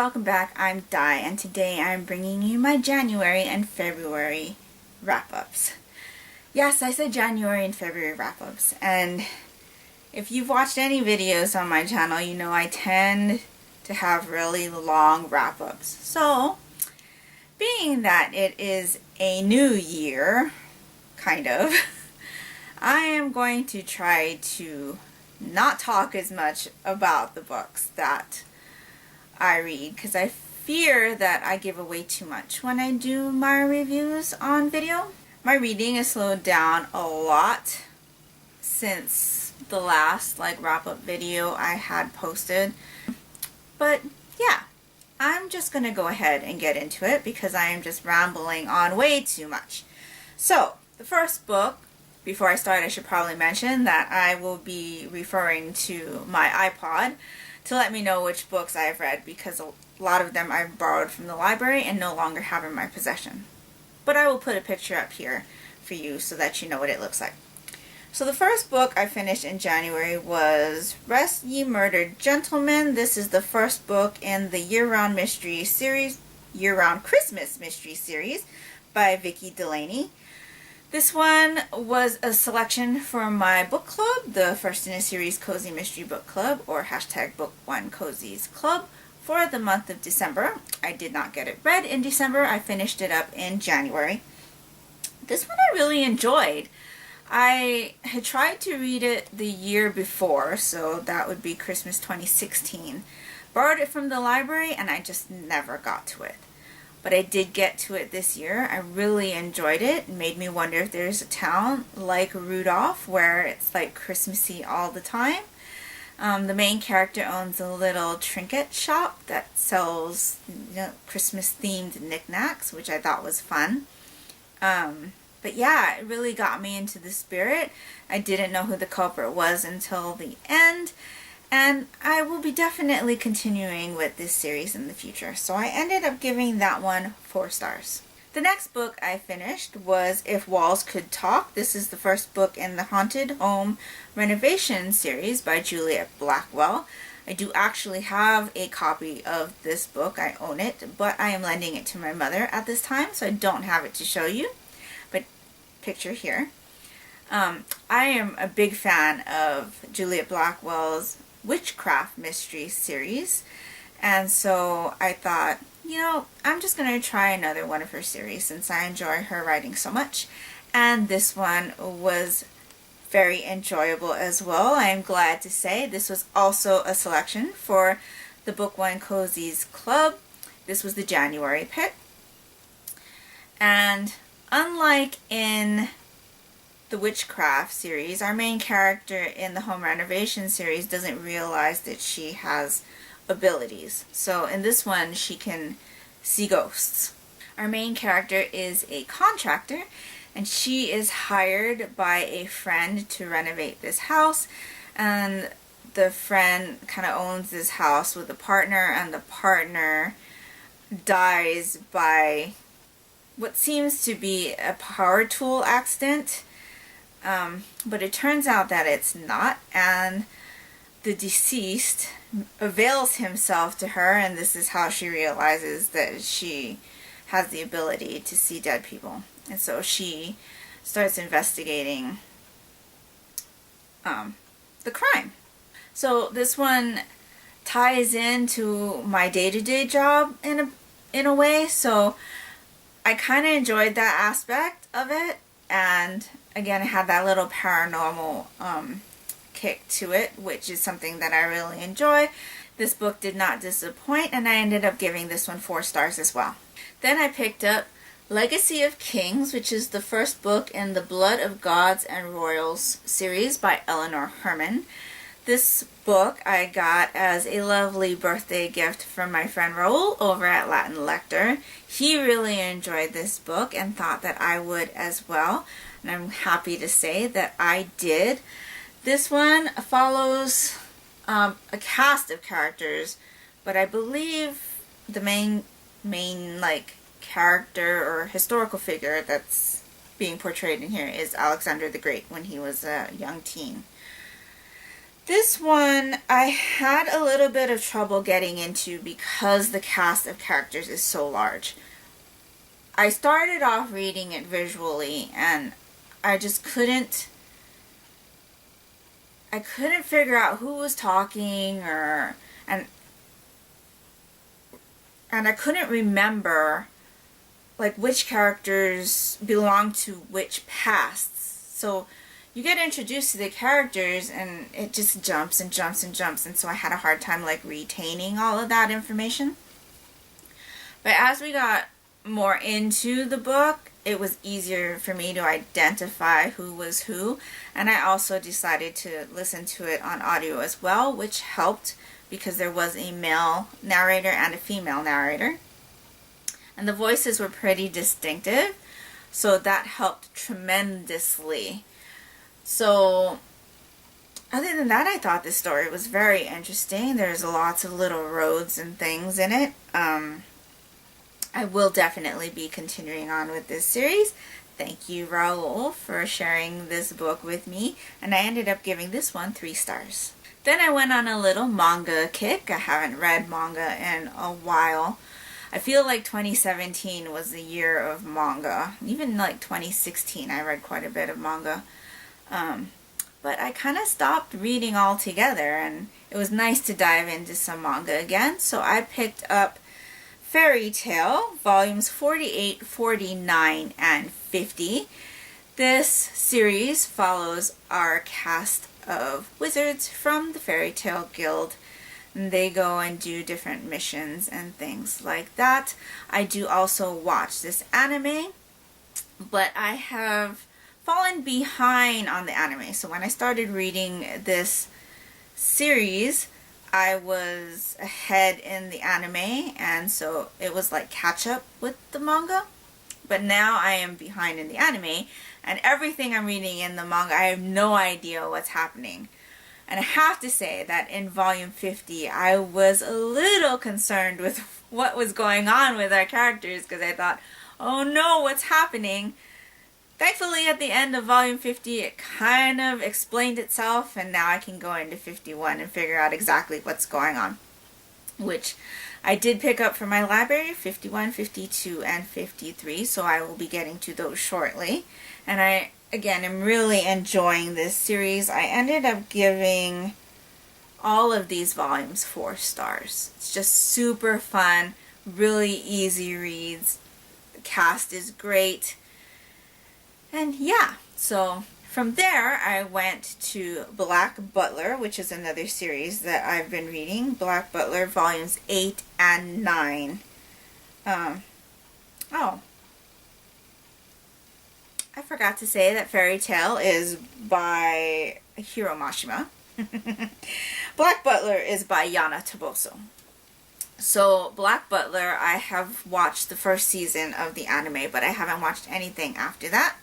welcome back. I'm Di, and today I'm bringing you my January and February wrap-ups. Yes, I said January and February wrap-ups, and if you've watched any videos on my channel, you know I tend to have really long wrap-ups. So, being that it is a new year, kind of, I am going to try to not talk as much about the books that I read, because I fear that I give away too much when I do my reviews on video. My reading has slowed down a lot since the last wrap-up video I had posted, but yeah, I'm just gonna go ahead and get into it because I am just rambling on way too much. So the first book, before I start, I should probably mention that I will be referring to my iPod to let me know which books I've read, because a lot of them I've borrowed from the library and no longer have in my possession. But I will put a picture up here for you so that you know what it looks like. So the first book I finished in January was Rest Ye Murdered Gentlemen. This is the first book in the year-round mystery series, year-round Christmas mystery series by Vicki Delaney. This one was a selection for my book club, the first in a series Cozy Mystery Book Club, or hashtag Book One Cozies Club, for the month of December. I did not get it read in December. I finished it up in January. This one I really enjoyed. I had tried to read it the year before, so that would be Christmas 2016. Borrowed it from the library and I just never got to it. But I did get to it this year. I really enjoyed it. It made me wonder if there's a town like Rudolph where it's like Christmassy all the time. The main character owns a little trinket shop that sells, Christmas themed knickknacks, which I thought was fun. But yeah, it really got me into the spirit. I didn't know who the culprit was until the end. And I will be definitely continuing with this series in the future. So I ended up giving that one 4 stars. The next book I finished was If Walls Could Talk. This is the first book in the Haunted Home Renovation series by Juliet Blackwell. I do actually have a copy of this book. I own it, but I am lending it to my mother at this time, so I don't have it to show you. But picture here. I am a big fan of Juliet Blackwell's witchcraft mystery series, and so I thought, I'm just going to try another one of her series since I enjoy her writing so much, and this one was very enjoyable as well. I am glad to say this was also a selection for the Book One Cozies Club. This was the January pick, and unlike in the witchcraft series, our main character in the home renovation series doesn't realize that she has abilities. So in this one, she can see ghosts. Our main character is a contractor, and she is hired by a friend to renovate this house, and the friend kind of owns this house with a partner, and the partner dies by what seems to be a power tool accident. But it turns out that it's not, and the deceased avails himself to her, and this is how she realizes that she has the ability to see dead people. And so she starts investigating the crime. So this one ties into my day-to-day job in a way, so I kind of enjoyed that aspect of it, and again, it had that little paranormal kick to it, which is something that I really enjoy. This book did not disappoint, and I ended up giving this one 4 stars as well. Then I picked up Legacy of Kings, which is the first book in the Blood of Gods and Royals series by Eleanor Herman. This book I got as a lovely birthday gift from my friend Raul over at Latin Lector. He really enjoyed this book and thought that I would as well, and I'm happy to say that I did. This one follows a cast of characters, but I believe the main character or historical figure that's being portrayed in here is Alexander the Great when he was a young teen. This one I had a little bit of trouble getting into because the cast of characters is so large. I started off reading it visually and I just couldn't figure out who was talking and I couldn't remember like which characters belong to which pasts. So you get introduced to the characters and it just jumps and jumps and jumps, and so I had a hard time like retaining all of that information. But as we got more into the book, it was easier for me to identify who was who, and I also decided to listen to it on audio as well, which helped because there was a male narrator and a female narrator, and the voices were pretty distinctive, so that helped tremendously. So other than that, I thought this story was very interesting. There's lots of little roads and things in it. I will definitely be continuing on with this series. Thank you, Raul, for sharing this book with me, and I ended up giving this one 3 stars. Then I went on a little manga kick. I haven't read manga in a while. I feel like 2017 was the year of manga. Even like 2016 I read quite a bit of manga. But I kind of stopped reading altogether, and it was nice to dive into some manga again. So I picked up Fairy Tail, volumes 48, 49, and 50. This series follows our cast of wizards from the Fairy Tale Guild. And they go and do different missions and things like that. I do also watch this anime, but I have fallen behind on the anime. So when I started reading this series, I was ahead in the anime, and so it was like catch up with the manga. But now I am behind in the anime, and everything I'm reading in the manga, I have no idea what's happening. And I have to say that in volume 50, I was a little concerned with what was going on with our characters, because I thought, oh no, what's happening? Thankfully, at the end of volume 50, it kind of explained itself, and now I can go into 51 and figure out exactly what's going on, which I did pick up from my library, 51, 52, and 53, so I will be getting to those shortly. And I, again, am really enjoying this series. I ended up giving all of these volumes 4 stars. It's just super fun, really easy reads. The cast is great. And yeah, so from there I went to Black Butler, which is another series that I've been reading. Black Butler volumes 8 and 9. I forgot to say that Fairy Tail is by Hiro Mashima. Black Butler is by Yana Toboso. So Black Butler, I have watched the first season of the anime, but I haven't watched anything after that.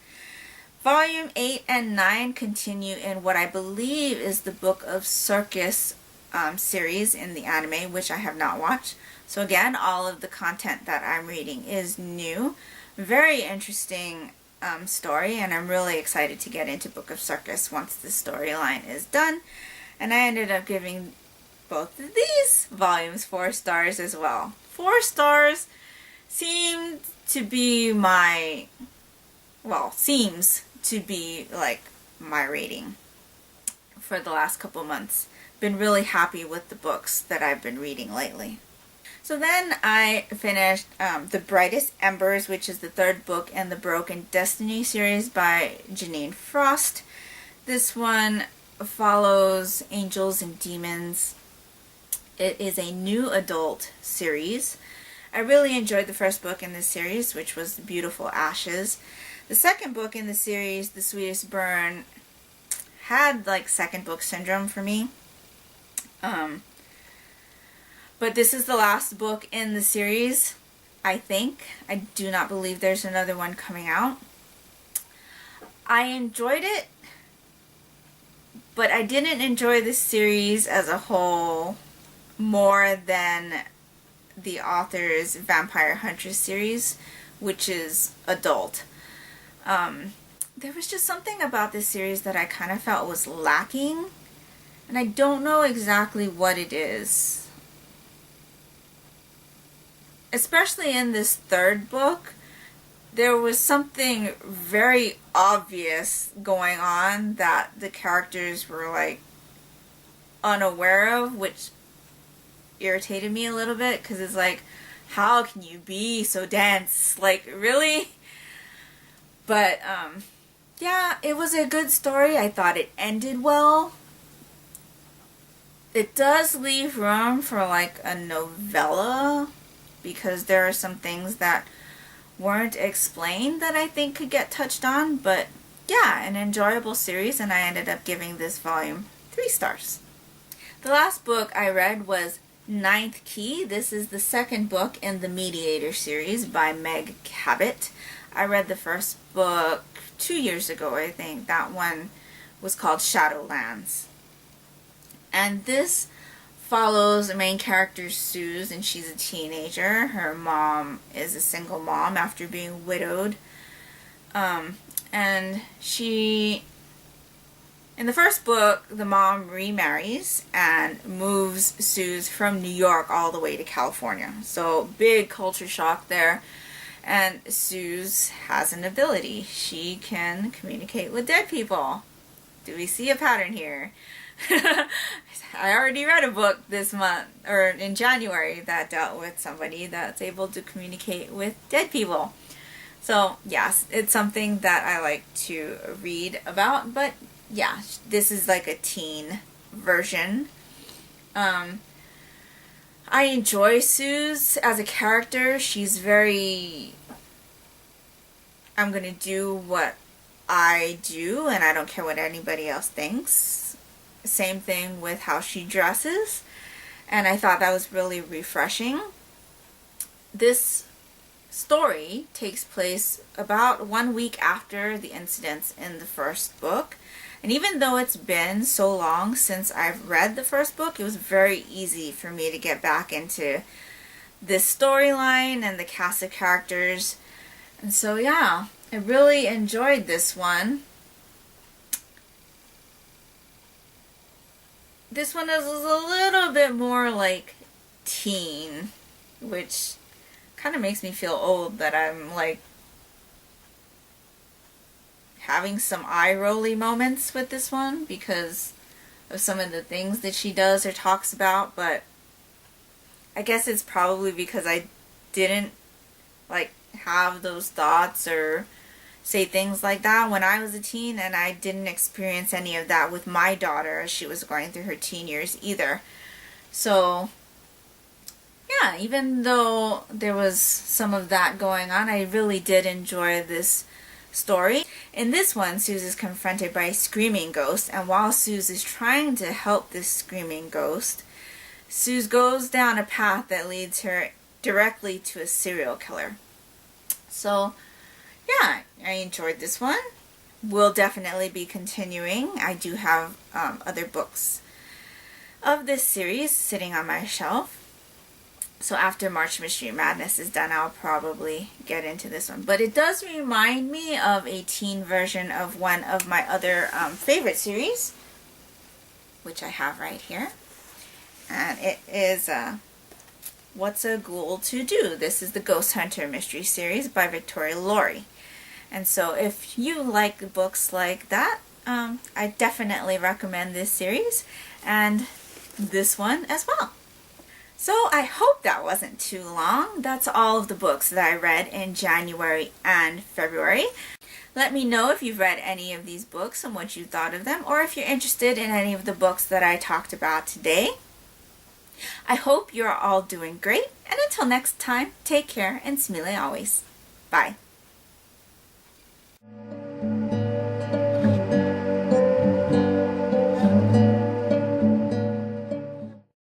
Volume 8 and 9 continue in what I believe is the Book of Circus series in the anime, which I have not watched. So again, all of the content that I'm reading is new. Very interesting story, and I'm really excited to get into Book of Circus once the storyline is done. And I ended up giving both of these volumes 4 stars as well. 4 stars seemed to be my, seems to be like my rating for the last couple months. Been really happy with the books that I've been reading lately. So then I finished The Brightest Embers, which is the 3rd book in the Broken Destiny series by Janine Frost. This one follows angels and demons. It is a new adult series. I really enjoyed the first book in this series, which was Beautiful Ashes. The second book in the series, The Sweetest Burn, had like second book syndrome for me. But this is the last book in the series, I think. I do not believe there's another one coming out. I enjoyed it, but I didn't enjoy this series as a whole more than the author's Vampire Huntress series, which is adult. There was just something about this series that I kind of felt was lacking. and I don't know exactly what it is. Especially in this third book, there was something very obvious going on that the characters were like unaware of, which irritated me a little bit, because it's like, how can you be so dense? Like, really? But yeah, it was a good story. I thought it ended well. It does leave room for like a novella, because there are some things that weren't explained that I think could get touched on. But yeah, an enjoyable series, and I ended up giving this volume 3 stars. The last book I read was Ninth Key. This is the second book in the Mediator series by Meg Cabot. I read the first book 2 years ago, I think. That one was called Shadowlands. And this follows the main character, Suze, and she's a teenager. Her mom is a single mom after being widowed. And she, in the first book, the mom remarries and moves Suze from New York all the way to California. So big culture shock there. And Suze has an ability. She can communicate with dead people. Do we see a pattern here? I already read a book this month, or in January, that dealt with somebody that's able to communicate with dead people. So yes, it's something that I like to read about, but yeah, this is like a teen version. I enjoy Suze as a character. She's very, I'm gonna do what I do and I don't care what anybody else thinks. Same thing with how she dresses, and I thought that was really refreshing. This story takes place about 1 week after the incidents in the first book, and even though it's been so long since I've read the first book, it was very easy for me to get back into this storyline and the cast of characters. And so yeah, I really enjoyed this one. This one is a little bit more like teen, which kind of makes me feel old that I'm like having some eye-rolly moments with this one because of some of the things that she does or talks about. But I guess it's probably because I didn't like have those thoughts or say things like that when I was a teen, and I didn't experience any of that with my daughter as she was going through her teen years either. So yeah, even though there was some of that going on, I really did enjoy this story. In this one, Suze is confronted by a screaming ghost, and while Suze is trying to help this screaming ghost, Suze goes down a path that leads her directly to a serial killer. So yeah, I enjoyed this one. We'll definitely be continuing. I do have other books of this series sitting on my shelf. So after March Mystery Madness is done, I'll probably get into this one. But it does remind me of a teen version of one of my other favorite series, which I have right here. And it is What's a Ghoul to Do? This is the Ghost Hunter Mystery Series by Victoria Laurie. And so if you like books like that, I definitely recommend this series and this one as well. So I hope that wasn't too long. That's all of the books that I read in January and February. Let me know if you've read any of these books and what you thought of them, or if you're interested in any of the books that I talked about today. I hope you're all doing great, and until next time, take care and smile always. Bye.